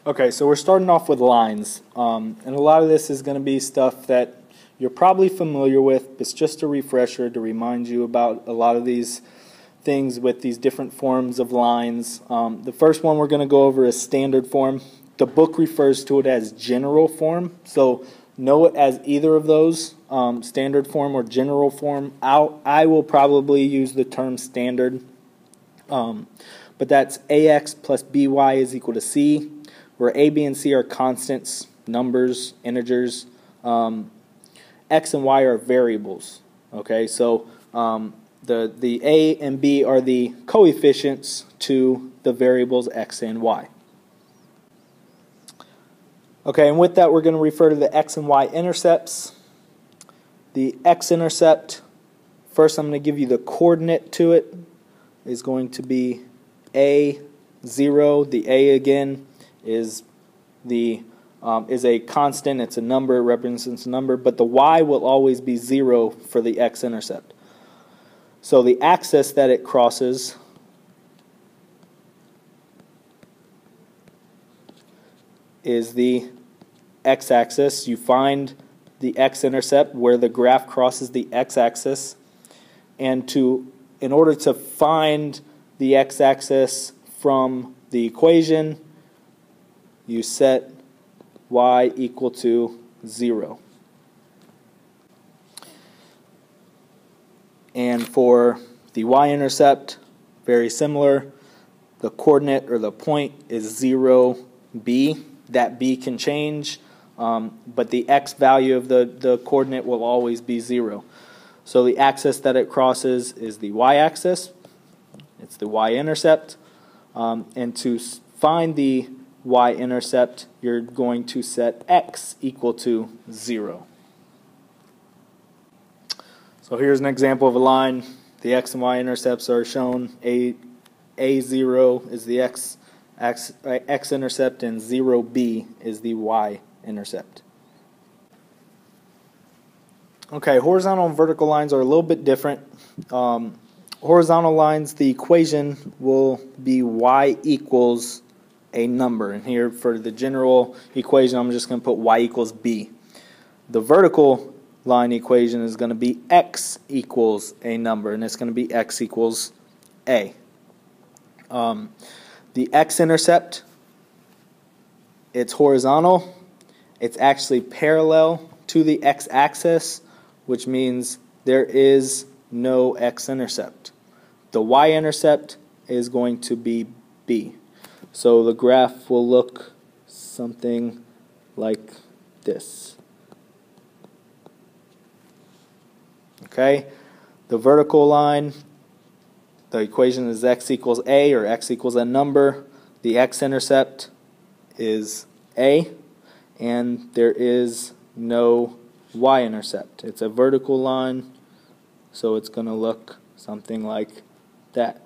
Okay, so we're starting off with lines, and a lot of this is going to be stuff that you're probably familiar with. It's just a refresher to remind you about a lot of these things with these different forms of lines. The first one we're going to go over is standard form. The book refers to it as general form, so know it as either of those, standard form or general form. I will probably use the term standard, but that's ax plus by is equal to c, where a, b, and c are constants, numbers, integers. X and y are variables. Okay, so the a and b are the coefficients to the variables x and y. Okay, and with that we're going to refer to the x and y intercepts. The x-intercept, first I'm going to give you the coordinate to it, is going to be a, 0. The a again is a constant, it's a number, it represents a number, but the y will always be 0 for the x-intercept. So the axis that it crosses is the x-axis. You find the x-intercept where the graph crosses the x-axis, and in order to find the x-axis from the equation, you set y equal to 0. And for the y-intercept, very similar. The coordinate or the point is 0b. That b can change, but the x value of the coordinate will always be 0. So the axis that it crosses is the y-axis. It's the y-intercept. And to find the y-intercept, you're going to set x equal to 0. So here's an example of a line. The x and y-intercepts are shown. A0 is the x-intercept and 0b is the y-intercept. Okay, horizontal and vertical lines are a little bit different. Horizontal lines, the equation will be y equals a number, and here for the general equation I'm just going to put y equals b. The vertical line equation is going to be x equals a number, and it's going to be x equals a. The x-intercept, it's horizontal. It's actually parallel to the x-axis, which means there is no x-intercept. The y-intercept is going to be b. So the graph will look something like this. Okay, the vertical line, the equation is x equals a, or x equals a number. The x-intercept is a, and there is no y-intercept. It's a vertical line, so it's going to look something like that.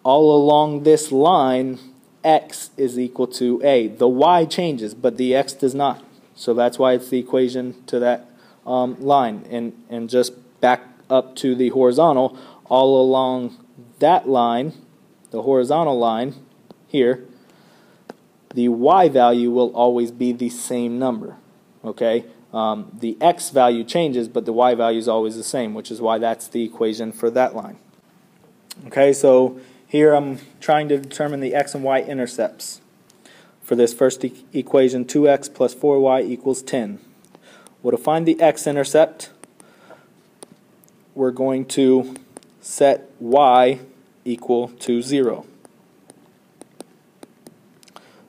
All along this line, x is equal to a. The y changes, but the x does not. So that's why it's the equation to that line. And just back up to the horizontal, all along that line, the horizontal line here, the y value will always be the same number. Okay, the x value changes, but the y value is always the same, which is why that's the equation for that line. Okay, so here I'm trying to determine the x and y intercepts for this first equation, 2x plus 4y equals 10. Well, to find the x-intercept, we're going to set y equal to 0.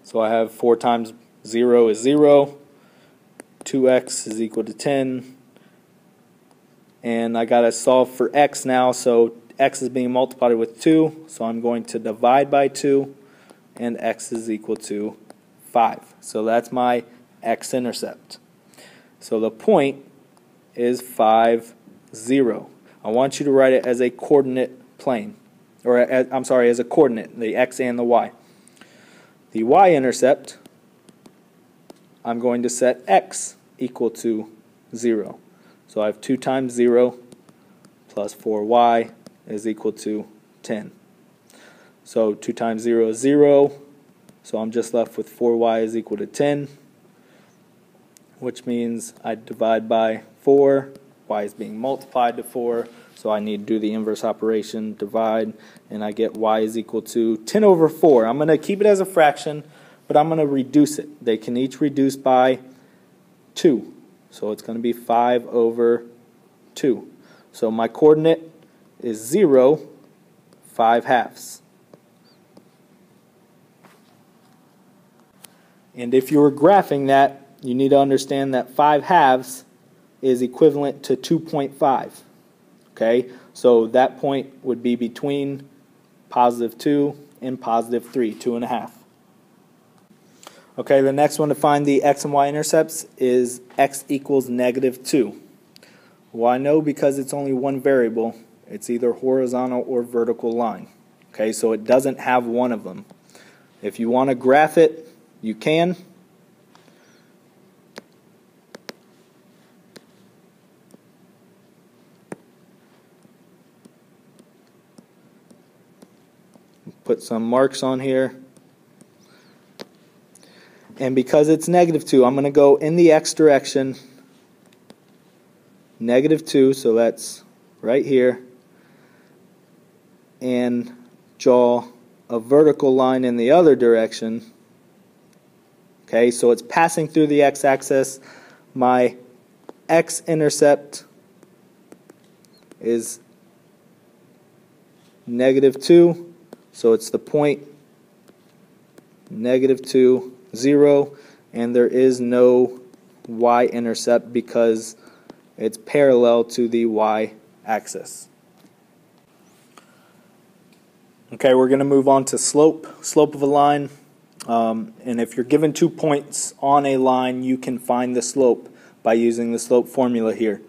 So I have 4 times 0 is 0, 2x is equal to 10, and I got to solve for x now, so x is being multiplied with 2, so I'm going to divide by 2, and x is equal to 5. So that's my x-intercept. So the point is 5, 0. I want you to write it as a coordinate plane, or I'm sorry, as a coordinate, the x and the y. The y-intercept, I'm going to set x equal to 0. So I have 2 times 0 plus 4y is equal to 10. So 2 times 0 is 0, So I'm just left with 4y is equal to 10, which means I divide by 4. Y is being multiplied to 4, so I need to do the inverse operation, divide, and I get y is equal to 10 over 4. I'm going to keep it as a fraction, but I'm going to reduce it. They can each reduce by 2. So it's going to be 5 over 2. So my coordinate is 0, 5/2. And if you were graphing that, you need to understand that 5/2 is equivalent to 2.5. Okay, so that point would be between positive 2 and positive 3, 2.5. Okay, the next one to find the x and y intercepts is x equals -2. Well, I know because it's only one variable, it's either horizontal or vertical line. Okay, so it doesn't have one of them. If you want to graph it, you can. Put some marks on here. And because it's -2, I'm going to go in the x direction, -2, so that's right here, and draw a vertical line in the other direction. Okay, so it's passing through the x-axis. My x-intercept is -2, so it's the point -2, 0, and there is no y-intercept because it's parallel to the y-axis. Okay, we're going to move on to slope of a line. And if you're given 2 points on a line, you can find the slope by using the slope formula here.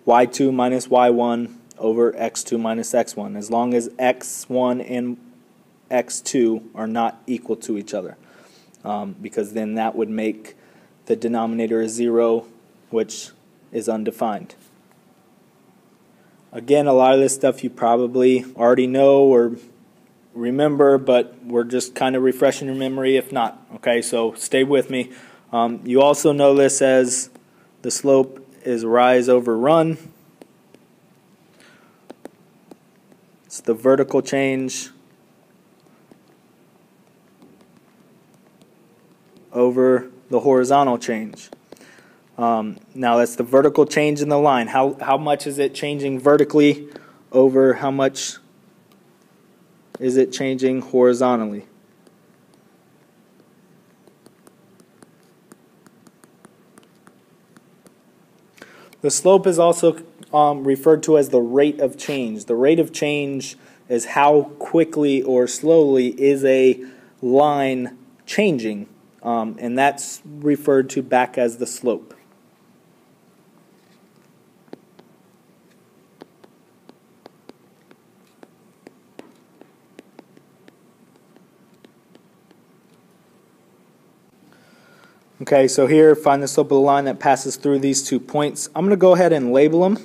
y2 minus y1 over x2 minus x1, as long as x1 and x2 are not equal to each other. Because then that would make the denominator a 0, which is undefined. Again, a lot of this stuff you probably already know or remember, but we're just kind of refreshing your memory if not. Okay, so stay with me. You also know this as the slope is rise over run. It's the vertical change over the horizontal change. Now that's the vertical change in the line. How much is it changing vertically over how much is it changing horizontally? The slope is also referred to as the rate of change. The rate of change is how quickly or slowly is a line changing, and that's referred to back as the slope. Okay, so here, find the slope of the line that passes through these 2 points. I'm going to go ahead and label them.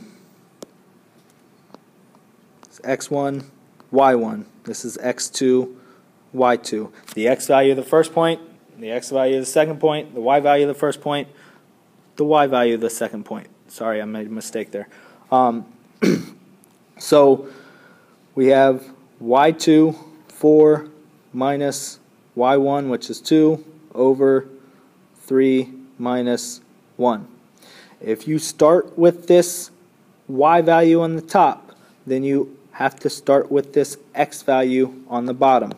It's x1, y1. This is x2, y2. The x value of the first point, the x value of the second point, the y value of the first point, the y value of the second point. Sorry, I made a mistake there. So we have y2, 4 minus y1, which is 2, over 3 minus 1. If you start with this y value on the top, then you have to start with this x value on the bottom.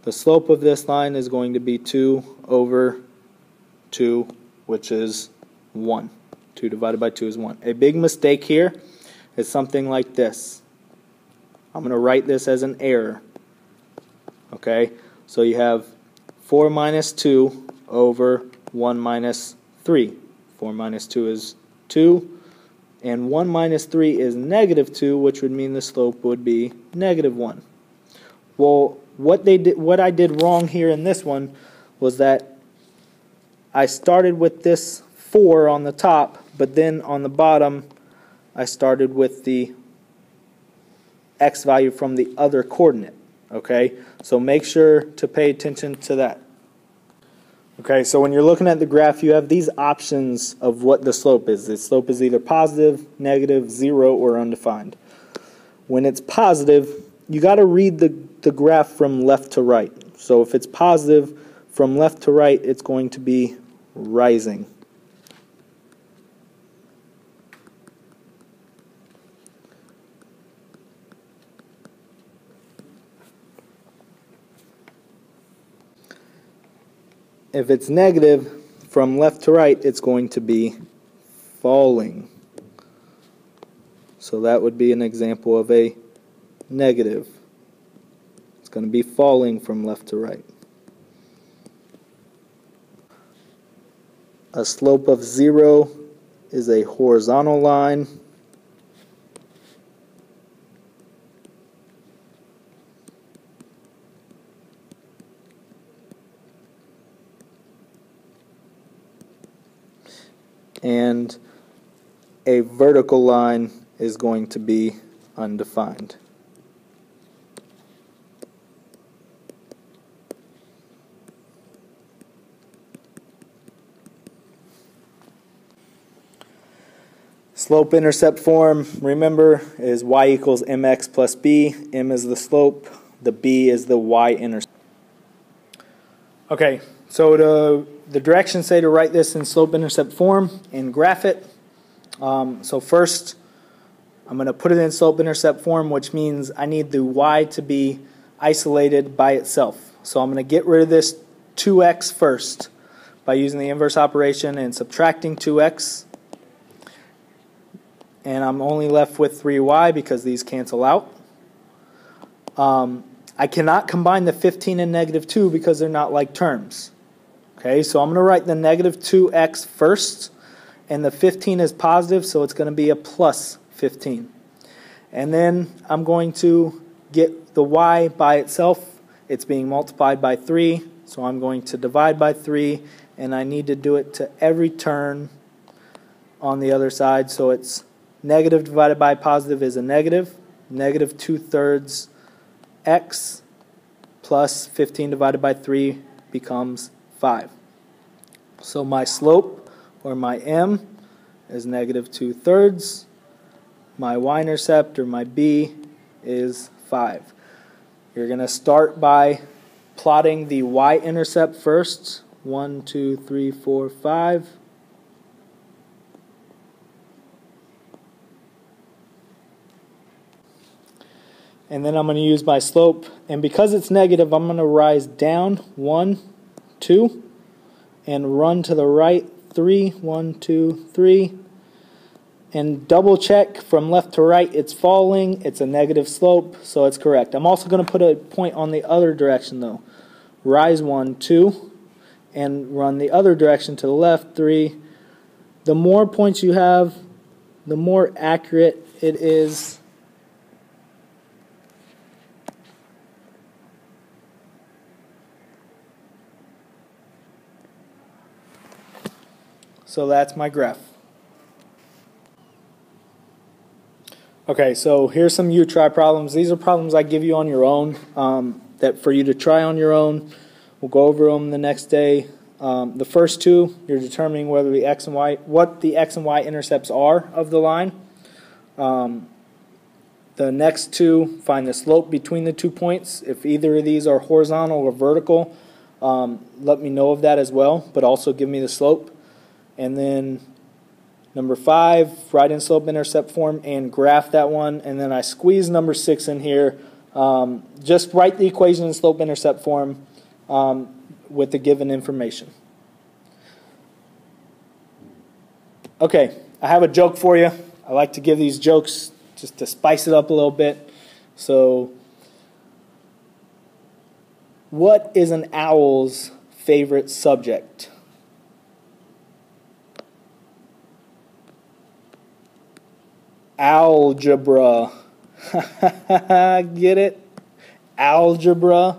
The slope of this line is going to be 2 over 2, which is 1. 2 divided by 2 is 1. A big mistake here is something like this. I'm going to write this as an error. Okay, so you have 4 minus 2 over 1 minus 3. 4 minus 2 is 2, and 1 minus 3 is -2, which would mean the slope would be -1. Well, what I did wrong here in this one was that I started with this 4 on the top, but then on the bottom I started with the x value from the other coordinate. Okay, so make sure to pay attention to that. Okay, so when you're looking at the graph, you have these options of what the slope is. The slope is either positive, negative, 0, or undefined. When it's positive, you got to read the graph from left to right. So if it's positive, from left to right, it's going to be rising. If it's negative, from left to right, it's going to be falling. So that would be an example of a negative. It's going to be falling from left to right. A slope of 0 is a horizontal line. And a vertical line is going to be undefined. Slope-intercept form, remember, is y equals mx plus b. M is the slope, the b is the y-intercept. Okay, so the directions say to write this in slope-intercept form and graph it. So first, I'm going to put it in slope-intercept form, which means I need the y to be isolated by itself. So I'm going to get rid of this 2x first by using the inverse operation and subtracting 2x. And I'm only left with 3y because these cancel out. I cannot combine the 15 and negative 2 because they're not like terms. Okay, so I'm going to write the negative 2x first, and the 15 is positive, so it's going to be a plus 15. And then I'm going to get the y by itself. It's being multiplied by 3, so I'm going to divide by 3, and I need to do it to every term on the other side. So it's negative divided by positive is a negative. Negative 2/3 x plus 15 divided by 3 becomes 5. So my slope, or my m, is negative 2/3. My y-intercept, or my b, is 5. You're going to start by plotting the y-intercept first. 1, 2, 3, 4, 5. And then I'm going to use my slope, and because it's negative, I'm going to rise down 1, 2, and run to the right 3, 1, 2, 3, and double check from left to right. It's falling, it's a negative slope, so it's correct. I'm also going to put a point on the other direction though. Rise 1, 2, and run the other direction to the left 3. The more points you have, the more accurate it is. So that's my graph. Okay, so here's some you-try problems. These are problems I give you on your own, that for you to try on your own. We'll go over them the next day. The first two, you're determining whether the x and y, what the x and y intercepts are of the line. The next two, find the slope between the 2 points. If either of these are horizontal or vertical, let me know of that as well, but also give me the slope. And then number 5, write in slope-intercept form and graph that one. And then I squeeze number 6 in here. Just write the equation in slope-intercept form with the given information. Okay, I have a joke for you. I like to give these jokes just to spice it up a little bit. So, what is an owl's favorite subject? Algebra. Get it? Algebra.